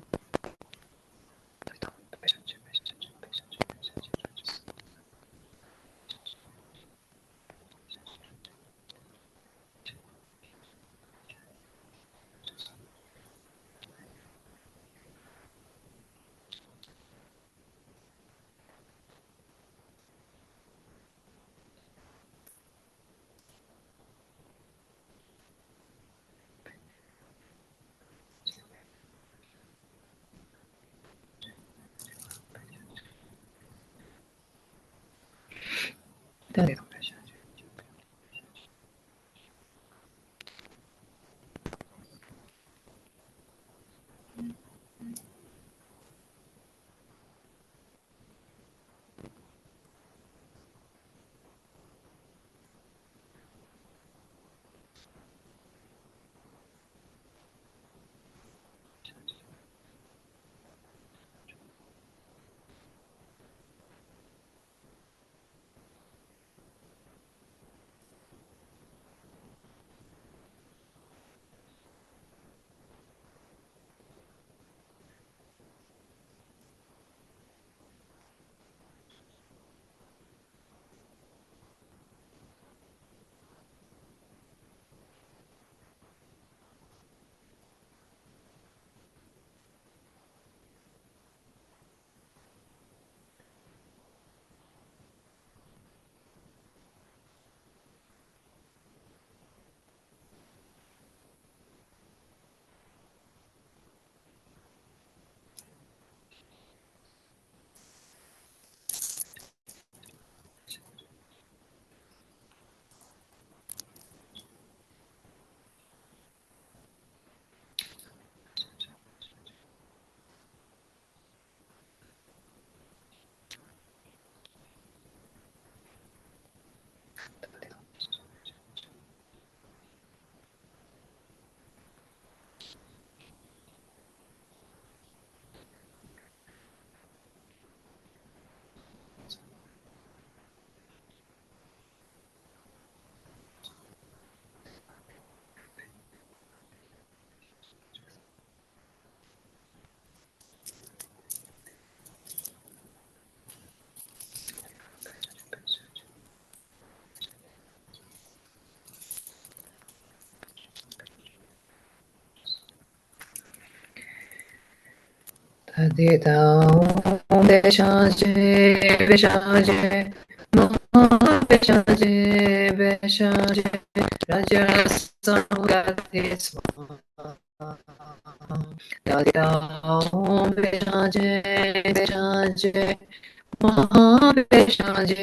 Speaker 1: Adita Om Beshaje Beshaje Beshaje Beshaje Raja Samgati Swaha Adita Om Beshaje Beshaje Beshaje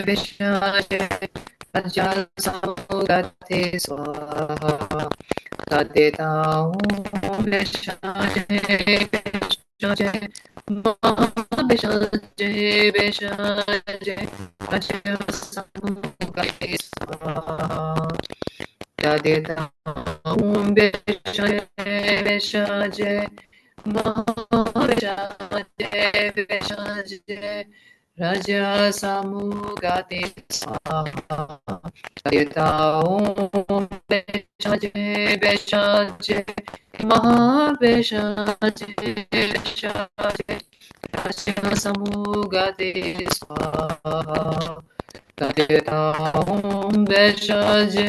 Speaker 1: Beshaje Raja Samgati Swaha Adita Om Beshaje Beshaje Beshaje Beshaje Raja Samgati Swaha Adita Om Beshaje Beshaje Beshaje Beshaje Raja Samugati Swaha Adita Om Beshaje Beshaje Beshaje Beshaje Raja Samugati Swaha Adita Om Beshaje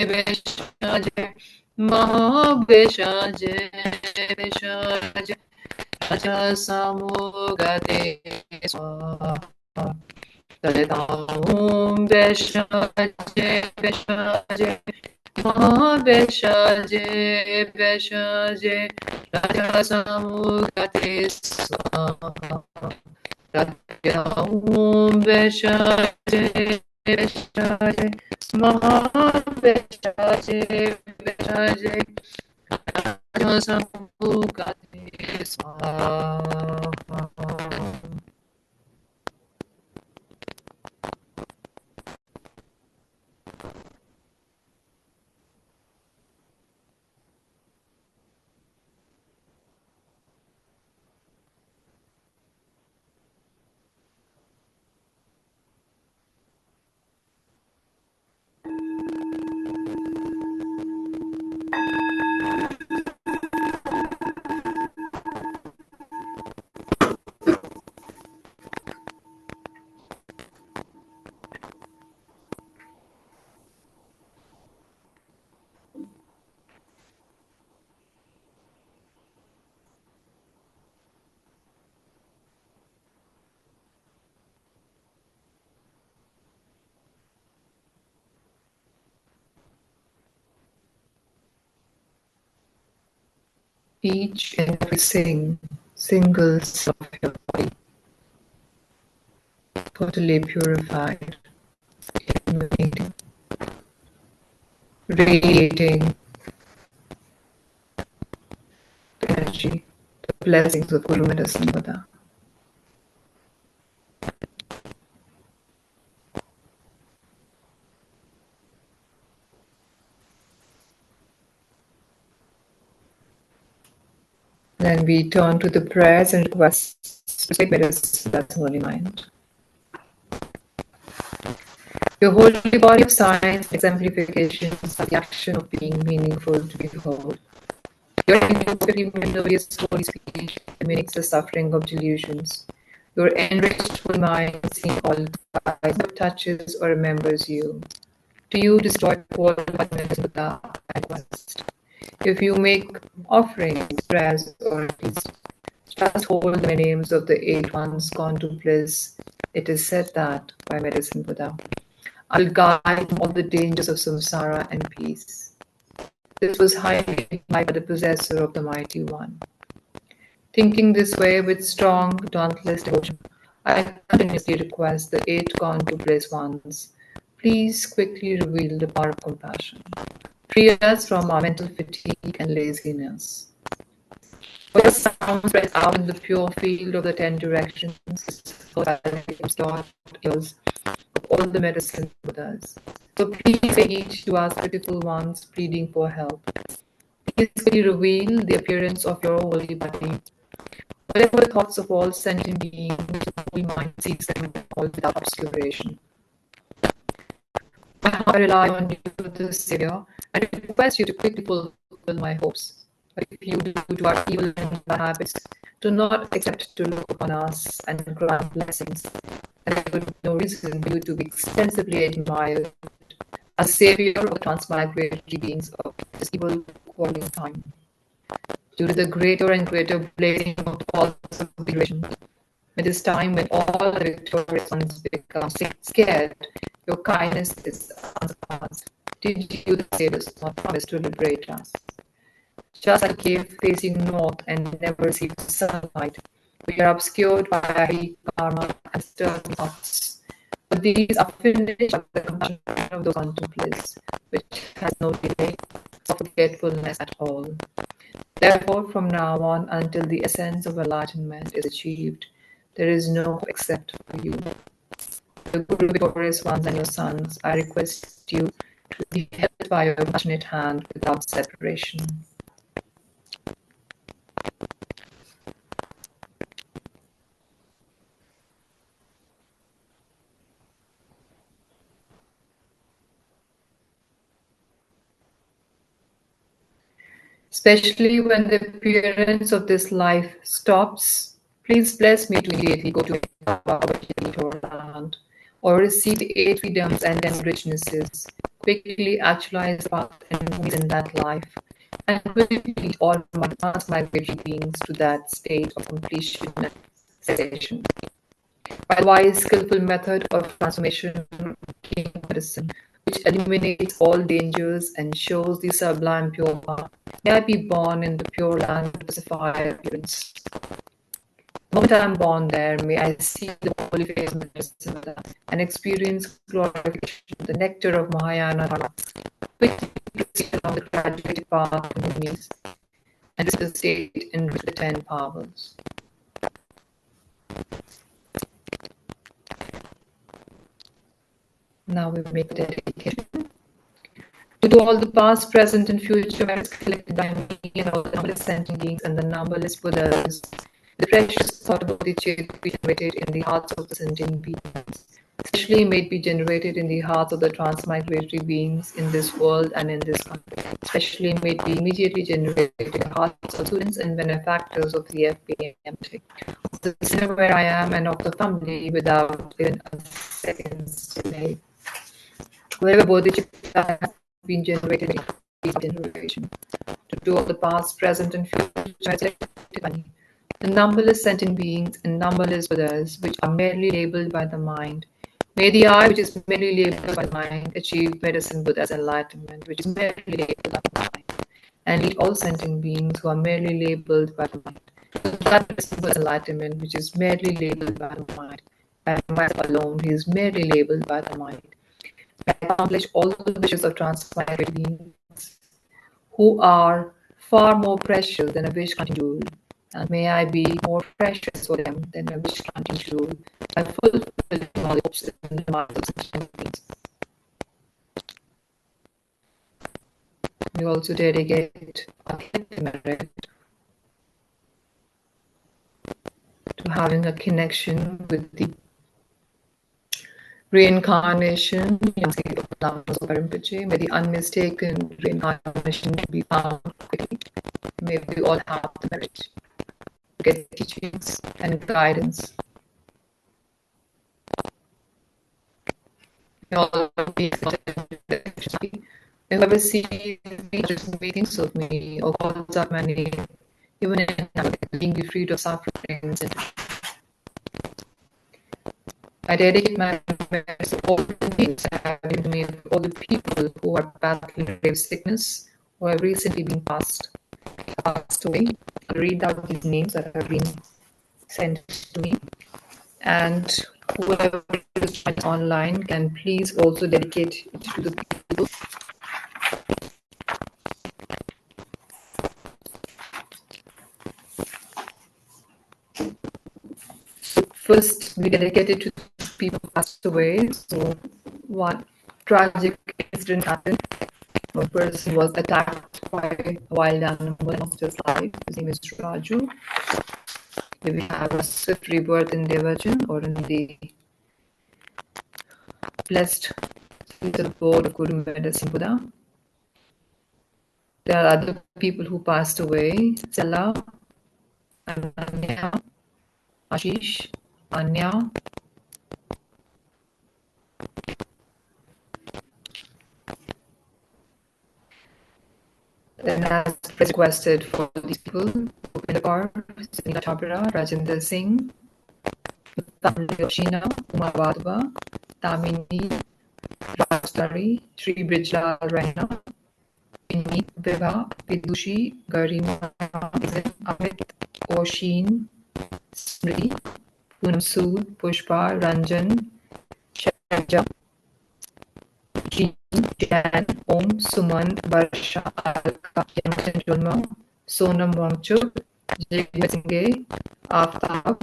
Speaker 1: Beshaje Beshaje Beshaje Raja Samugati Swaha Adita Om Beshaje Beshaje Beshaje Beshaje Raja Samugati Swaha Adita Om Beshaje Beshaje Beshaje Beshaje Raja Samugati Swaha. Each and every single cell of your body totally purified emanating, radiating the energy, the blessings of Guru Medicine Buddha. Then we turn to the prayers and requests to take medicine, that's holy mind. Your holy body of science exemplifications of the action of being meaningful to behold. Your imperfectly melodious holy speech mimics the suffering of delusions. Your enriched full mind seeing all eyes, what touches or remembers you. To you destroy all medicine Buddha and West. If you make offerings, prayers, or please just hold the names of the 8 ones gone to bliss, it is said that by Medicine Buddha, I'll guide all the dangers of samsara and peace. This was highly admired by the possessor of the Mighty One. Thinking this way with strong, dauntless devotion, I continuously request the 8 gone to bliss ones, please quickly reveal the power of compassion. Free us from our mental fatigue and laziness. For the sound spreads out in the pure field of the 10 directions, obscure ears of all the medicine Buddhas. So please say each to us pitiful ones pleading for help. Please quickly reveal the appearance of your holy body. Whatever the thoughts of all sentient beings, the holy mind sees them all without obscuration. I rely on you, the Savior, and request you to quickly fulfill my hopes. But if you, due to our evil and bad habits, do not accept to look upon us and grant blessings, and there would be no reason for you to be extensively admired as Savior of the transmigratory beings of this evil quarreling time. Due to the greater and greater blazing of the false configuration, at this time when all the victorious ones become scared, your kindness is unsurpassed. Did you, the Saviors, not promise to liberate us? Just like a cave facing north and never receives sunlight, we are obscured by heavy karma and stern thoughts. But these are finished by the compassion of those unto bliss, which has no delay or forgetfulness at all. Therefore, from now on until the essence of enlightenment is achieved, there is no hope except for you. The Guru victorious ones and your sons, I request you to be held by your compassionate hand without separation. Especially when the appearance of this life stops, please bless me to immediately go to our land, or receive the 8 freedoms and 10 richnesses, quickly actualize the path and movies in that life, and quickly lead all my transmigratory beings to that state of completion and cessation. By the wise, skillful method of transformation, King Medicine, which eliminates all dangers and shows the sublime pure path, may I be born in the pure land of pacify appearance. The moment I am born there, may I see the holy face of Medicine and experience glorification, the nectar of Mahayana Dharma, quickly proceed along the graduated path of enemies, and this is the state in which the 10 powers. Now we make the dedication. To all the past, present, and future merits collected by me and all the numberless sentient beings and the numberless Buddhas, the precious thought of bodhicitta be generated in the hearts of the sentient beings. Especially may it be generated in the hearts of the transmigratory beings in this world and in this country. Especially may it be immediately generated in the hearts of students and benefactors of the FPMT, of the center where I am and of the family without even a second's delay. Wherever bodhicitta has been generated in each generation, to do all the past, present, and future, the numberless sentient beings and numberless Buddhas, which are merely labeled by the mind. May the I, which is merely labeled by the mind, achieve Medicine Buddha's enlightenment, which is merely labeled by the mind, and lead all sentient beings who are merely labeled by the mind to that Medicine Buddha's enlightenment, which is merely labeled by the mind, and myself alone, he is merely labeled by the mind. accomplish all the wishes of transmigrate beings who are far more precious than a wish granting jewel. And may I be more precious for them than a wish granting jewel, and fulfilling all the hopes and demands of such beings. We also dedicate our merit to having a connection with the reincarnation of Lama Zopa Rinpoche. May the unmistaken reincarnation be found quickly. May we all have the merit to get teachings and guidance. May all be whoever sees me, thinks of me, or calls out my name, even in being be freed of sufferings. I dedicate my prayers to all the beings having me, all the people who are battling grave sickness or have recently been passed away. I'll read out these names that have been sent to me. And whoever is online can please also dedicate it to the people. First, we dedicated to people who passed away. So, one tragic incident happened. One person was attacked by a wild animal and lost his life. His name is Raju. Here we have a swift rebirth in Devachan, or in the blessed board of Guru Medicine Buddha. There are other people who passed away: Sela, Ananya, Ashish, Anya, then as requested for these people, Upindakar, Sunita Chhabra, Rajinder Singh, the family of Sheena, Uma Wadhwa, Tamini, Rajtari, Sri Brijlal Raina, Vinit, Vibha, Vidushi, Garima, Amit, Oshin, Smriti, Poonam Sood, Pushpa, Ranjan, Shaja, Jean, Jan, Om, Suman, Barsha, Alka, Yamachan Julma, Sonam Wangchuk, Jigme Singhe, Aftab,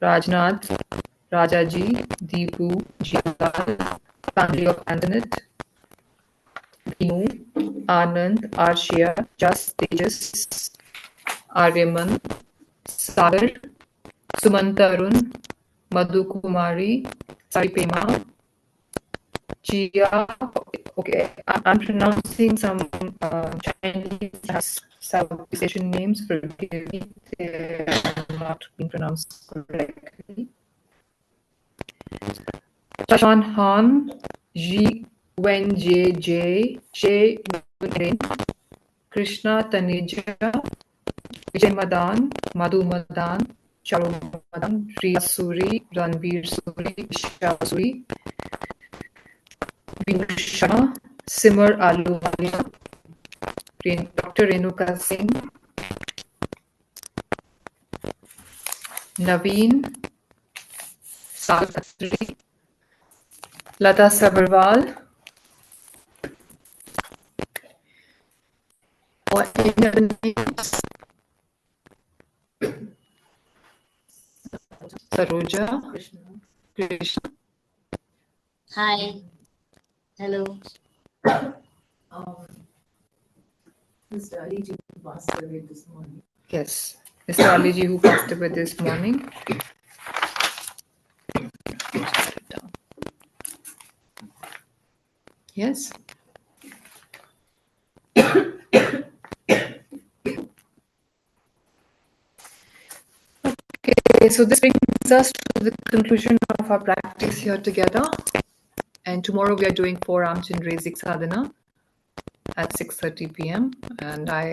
Speaker 1: Rajnath, Rajaji, Deepu, Jilal, family of Antoinette, Vinu, Anand, Arshia, Just, Tejas, Aryaman, Sagar, Sumantarun, Madhu Kumari, Saripema, Jia. Okay, I'm pronouncing some Chinese Southeast names. Forgive me, they are not being pronounced correctly. Chashan Han, Ji Wen J, She Wen, Krishna Taneja, Vijay Madan, Madhu Madan, Charu Madan, Riya Suri, Ranveer Suri, Isha Suri, Vinu Sharma, Simar Aluwalia, Dr. Renuka Singh, Naveen, Sakatri, Lata Sabharwal, or any other names? Saroja, Krishna.
Speaker 4: Hi. Hello.
Speaker 3: Mr. Aliji who passed away this morning.
Speaker 1: Yes, Mr. Aliji who passed away this morning. Yes. Okay, so this brings us to the conclusion of our practice here together. And tomorrow we are doing 4 Ramchandra Sadhana at 6:30 p.m. And I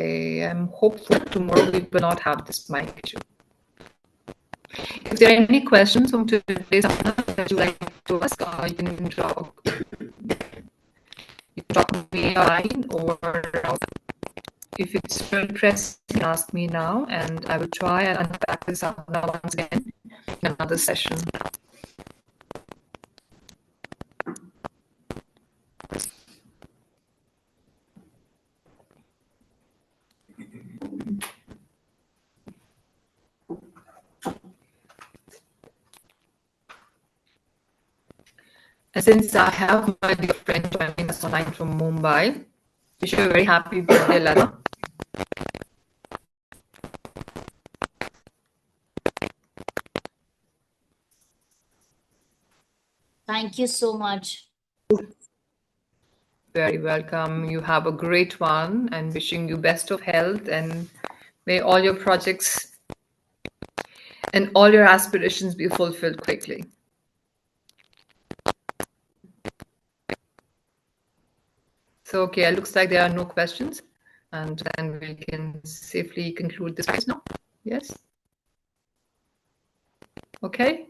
Speaker 1: am hopeful tomorrow we will not have this mic issue. If there are any questions from today's sadhana that you like to ask, you can drop me a line, or if it's very interesting, ask me now, and I will try and unpack this sadhana once again in another session. And since I have my dear friend joining us online from Mumbai, wish you a very happy birthday, Lama.
Speaker 4: Thank you so much.
Speaker 1: Very welcome. You have a great one, and wishing you best of health, and may all your projects and all your aspirations be fulfilled quickly. So, okay, it looks like there are no questions, and then we can safely conclude this now. Yes? Okay.